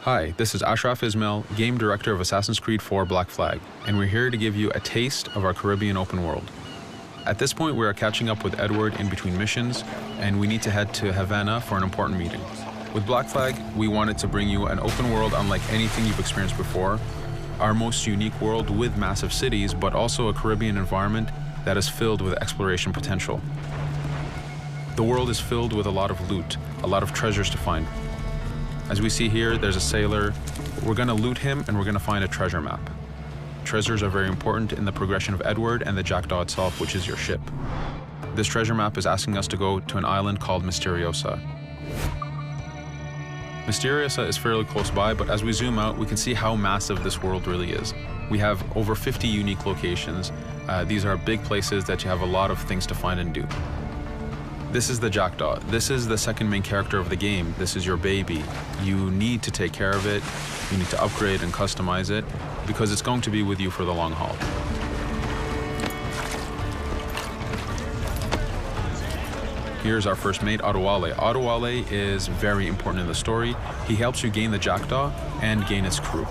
Hi, this is Ashraf Ismail, Game Director of Assassin's Creed 4 Black Flag, and we're here to give you a taste of our Caribbean open world. At this point, we are catching up with Edward in between missions, and we need to head to Havana for an important meeting. With Black Flag, we wanted to bring you an open world unlike anything you've experienced before, our most unique world with massive cities, but also a Caribbean environment that is filled with exploration potential. The world is filled with a lot of loot, a lot of treasures to find. As we see here, there's a sailor. We're gonna loot him and we're gonna find a treasure map. Treasures are very important in the progression of Edward and the Jackdaw itself, which is your ship. This treasure map is asking us to go to an island called Misteriosa. Misteriosa is fairly close by, but as we zoom out, we can see how massive this world really is. We have over 50 unique locations. These are big places that you have a lot of things to find and do. This is the Jackdaw. This is the second main character of the game. This is your baby. You need to take care of it. You need to upgrade and customize it because it's going to be with you for the long haul. Here's our first mate, Adewale. Adewale is very important in the story. He helps you gain the Jackdaw and gain its crew.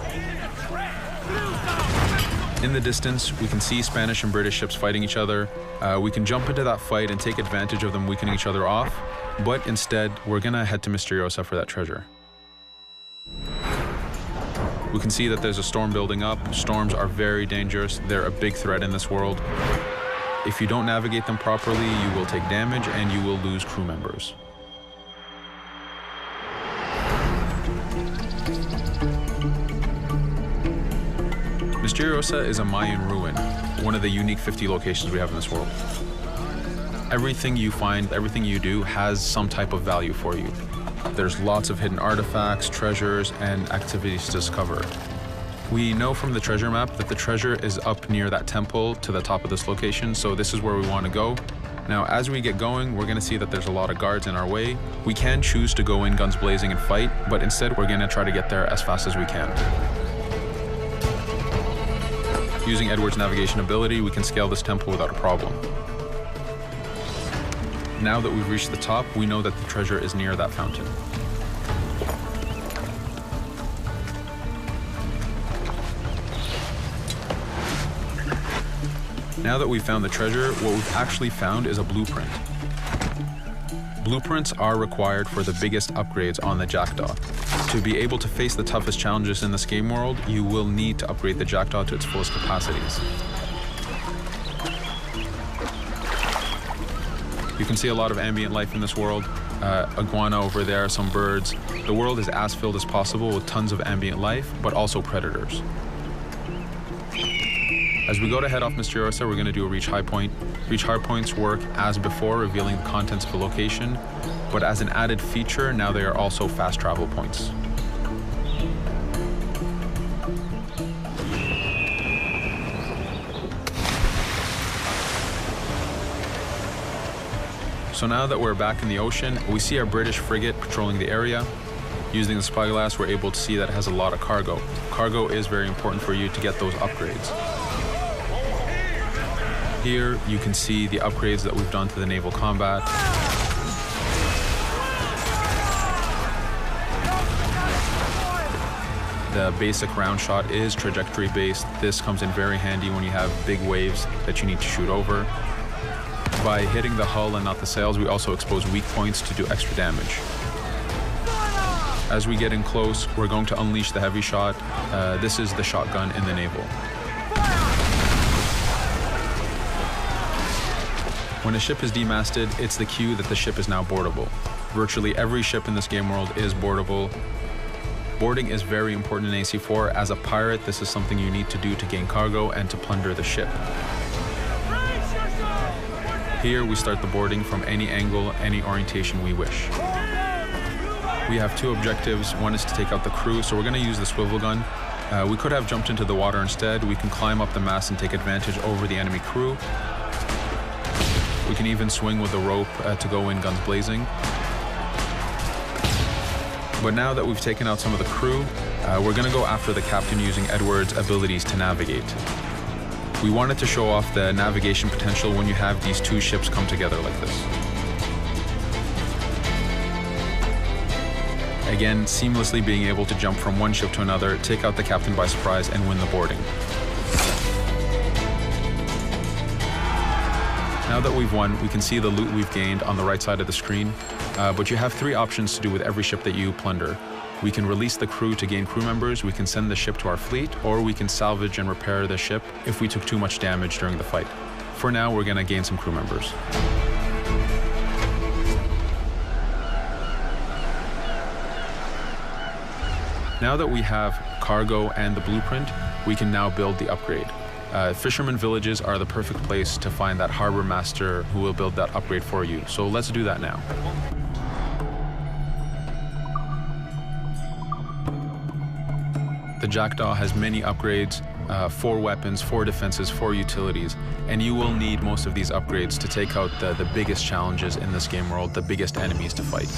In the distance, we can see Spanish and British ships fighting each other. We can jump into that fight and take advantage of them weakening each other off, but instead, we're gonna head to Misteriosa for that treasure. We can see that there's a storm building up. Storms are very dangerous. They're a big threat in this world. If you don't navigate them properly, you will take damage and you will lose crew members. Misteriosa is a Mayan ruin, one of the unique 50 locations we have in this world. Everything you find, everything you do has some type of value for you. There's lots of hidden artifacts, treasures, and activities to discover. We know from the treasure map that the treasure is up near that temple to the top of this location, so this is where we want to go. Now, as we get going, we're going to see that there's a lot of guards in our way. We can choose to go in guns blazing and fight, but instead we're going to try to get there as fast as we can. Using Edward's navigation ability, we can scale this temple without a problem. Now that we've reached the top, we know that the treasure is near that fountain. Now that we've found the treasure, what we've actually found is a blueprint. Blueprints are required for the biggest upgrades on the Jackdaw. To be able to face the toughest challenges in this game world, you will need to upgrade the Jackdaw to its fullest capacities. You can see a lot of ambient life in this world. Iguana over there, some birds. The world is as filled as possible with tons of ambient life, but also predators. As we go to head off Misteriosa, we're going to do a reach high point. Reach high points work as before, revealing the contents of a location, but as an added feature, now they are also fast travel points. So now that we're back in the ocean, we see our British frigate patrolling the area. Using the spyglass, we're able to see that it has a lot of cargo. Cargo is very important for you to get those upgrades. Here, you can see the upgrades that we've done to the naval combat. The basic round shot is trajectory based. This comes in very handy when you have big waves that you need to shoot over. By hitting the hull and not the sails, we also expose weak points to do extra damage. As we get in close, we're going to unleash the heavy shot. This is the shotgun in the naval. When a ship is demasted, it's the cue that the ship is now boardable. Virtually every ship in this game world is boardable. Boarding is very important in AC4. As a pirate, this is something you need to do to gain cargo and to plunder the ship. Here, we start the boarding from any angle, any orientation we wish. We have two objectives. One is to take out the crew, so we're going to use the swivel gun. We could have jumped into the water instead. We can climb up the mast and take advantage over the enemy crew. We can even swing with the rope to go in guns blazing. But now that we've taken out some of the crew, we're going to go after the captain using Edward's abilities to navigate. We wanted to show off the navigation potential when you have these two ships come together like this. Again, seamlessly being able to jump from one ship to another, take out the captain by surprise, and win the boarding. Now that we've won, we can see the loot we've gained on the right side of the screen, but you have 3 options to do with every ship that you plunder. We can release the crew to gain crew members, we can send the ship to our fleet, or we can salvage and repair the ship if we took too much damage during the fight. For now, we're going to gain some crew members. Now that we have cargo and the blueprint, we can now build the upgrade. Fisherman villages are the perfect place to find that harbor master who will build that upgrade for you. So let's do that now. The Jackdaw has many upgrades, 4 weapons, 4 defenses, 4 utilities, and you will need most of these upgrades to take out the biggest challenges in this game world, the biggest enemies to fight.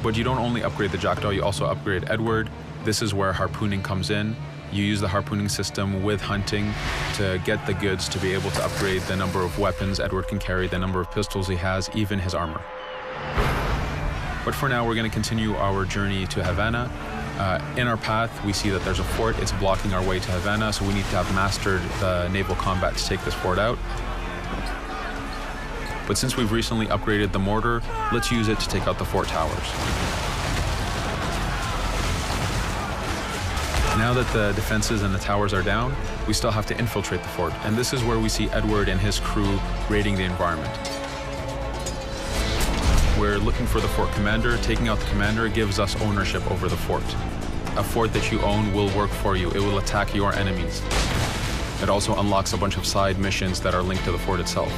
But you don't only upgrade the Jackdaw, you also upgrade Edward. This is where harpooning comes in. You use the harpooning system with hunting to get the goods to be able to upgrade the number of weapons Edward can carry, the number of pistols he has, even his armor. But for now, we're going to continue our journey to Havana. In our path, we see that there's a fort. It's blocking our way to Havana, so we need to have mastered the naval combat to take this fort out. But since we've recently upgraded the mortar, let's use it to take out the fort towers. Now that the defenses and the towers are down, we still have to infiltrate the fort, and this is where we see Edward and his crew raiding the environment. We're looking for the fort commander. Taking out the commander gives us ownership over the fort. A fort that you own will work for you. It will attack your enemies. It also unlocks a bunch of side missions that are linked to the fort itself.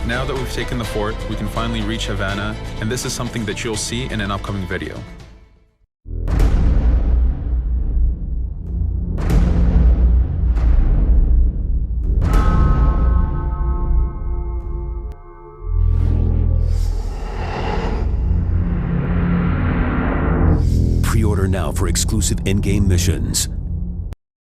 Now that we've taken the fort, we can finally reach Havana, and this is something that you'll see in an upcoming video. Pre-order now for exclusive in-game missions.